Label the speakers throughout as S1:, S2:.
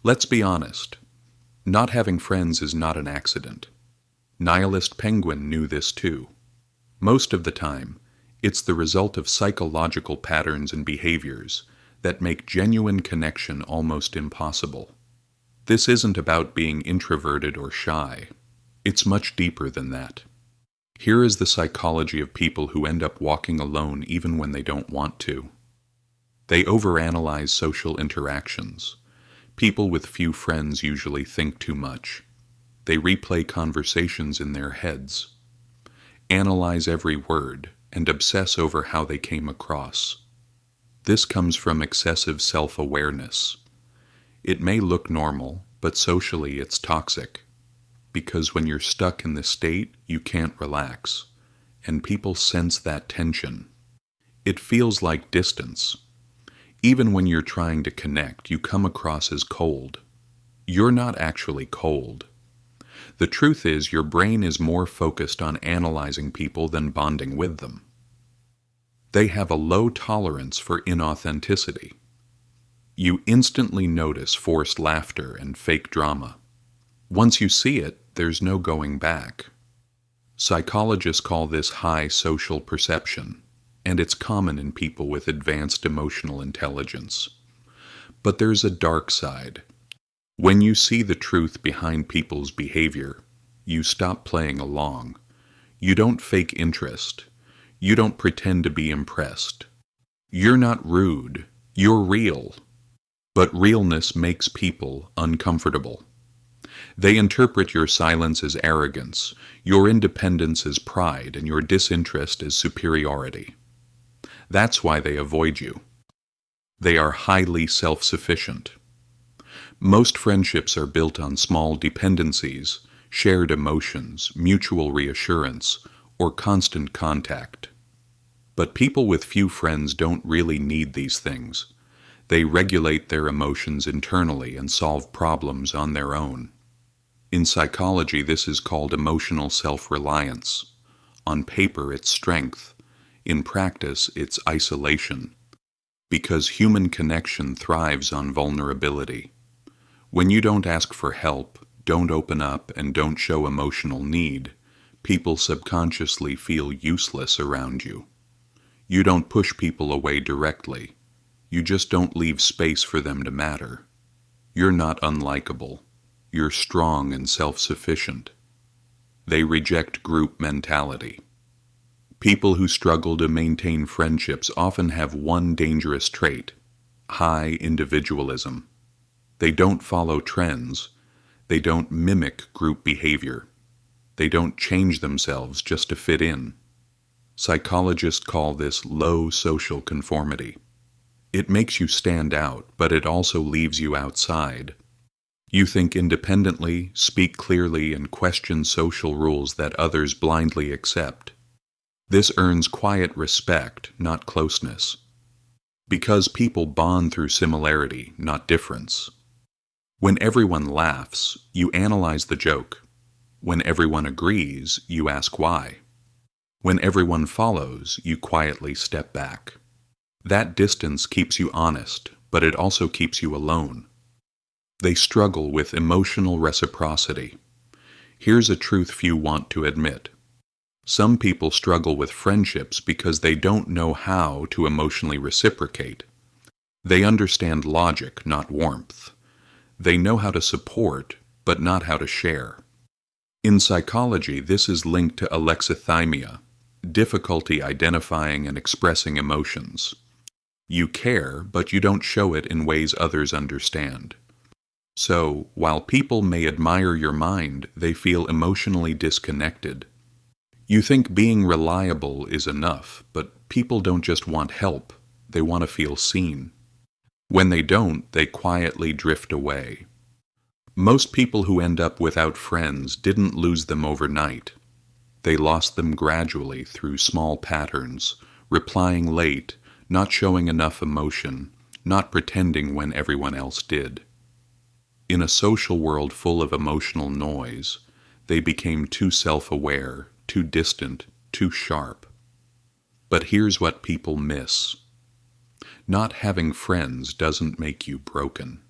S1: Let's be honest. Not having friends is not an accident. Nihilist Penguin knew this too. Most of the time, it's the result of psychological patterns and behaviors that make genuine connection almost impossible. This isn't about being introverted or shy. It's much deeper than that. Here is the psychology of people who end up walking alone even when they don't want to. They overanalyze social interactions. People with few friends usually think too much. They replay conversations in their heads, analyze every word, and obsess over how they came across. This comes from excessive self-awareness. It may look normal, but socially it's toxic. Because when you're stuck in this state, you can't relax, and people sense that tension. It feels like distance. Even when you're trying to connect, you come across as cold. You're not actually cold. The truth is, your brain is more focused on analyzing people than bonding with them. They have a low tolerance for inauthenticity. You instantly notice forced laughter and fake drama. Once you see it, there's no going back. Psychologists call this high social perception, and it's common in people with advanced emotional intelligence. But there's a dark side. When you see the truth behind people's behavior, you stop playing along. You don't fake interest. You don't pretend to be impressed. You're not rude. You're real. But realness makes people uncomfortable. They interpret your silence as arrogance, your independence as pride, and your disinterest as superiority. That's why they avoid you. They are highly self-sufficient. Most friendships are built on small dependencies, shared emotions, mutual reassurance, or constant contact. But people with few friends don't really need these things. They regulate their emotions internally and solve problems on their own. In psychology, this is called emotional self-reliance. On paper, it's strength. In practice, it's isolation. Because human connection thrives on vulnerability. When you don't ask for help, don't open up, and don't show emotional need, people subconsciously feel useless around you. You don't push people away directly. You just don't leave space for them to matter. You're not unlikable. You're strong and self-sufficient. They reject group mentality. People who struggle to maintain friendships often have one dangerous trait: high individualism. They don't follow trends. They don't mimic group behavior. They don't change themselves just to fit in. Psychologists call this low social conformity. It makes you stand out, but it also leaves you outside. You think independently, speak clearly, and question social rules that others blindly accept. This earns quiet respect, not closeness. Because people bond through similarity, not difference. When everyone laughs, you analyze the joke. When everyone agrees, you ask why. When everyone follows, you quietly step back. That distance keeps you honest, but it also keeps you alone. They struggle with emotional reciprocity. Here's a truth few want to admit. Some people struggle with friendships because they don't know how to emotionally reciprocate. They understand logic, not warmth. They know how to support, but not how to share. In psychology, this is linked to alexithymia, difficulty identifying and expressing emotions. You care, but you don't show it in ways others understand. So, while people may admire your mind, they feel emotionally disconnected. You think being reliable is enough, but people don't just want help, they want to feel seen. When they don't, they quietly drift away. Most people who end up without friends didn't lose them overnight. They lost them gradually through small patterns, replying late, not showing enough emotion, not pretending when everyone else did. In a social world full of emotional noise, they became too self-aware, too distant, too sharp. But here's what people miss. Not having friends doesn't make you broken.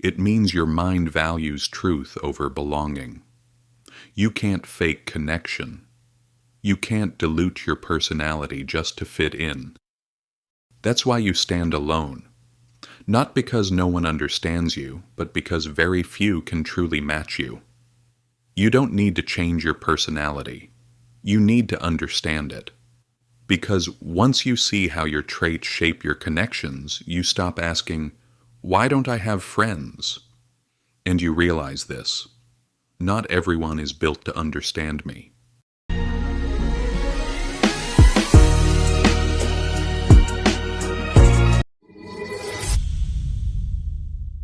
S1: It means your mind values truth over belonging. You can't fake connection. You can't dilute your personality just to fit in. That's why you stand alone. Not because no one understands you, but because very few can truly match you. You don't need to change your personality. You need to understand it. Because once you see how your traits shape your connections, you stop asking, "Why don't I have friends?" And you realize this. Not everyone is built to understand me.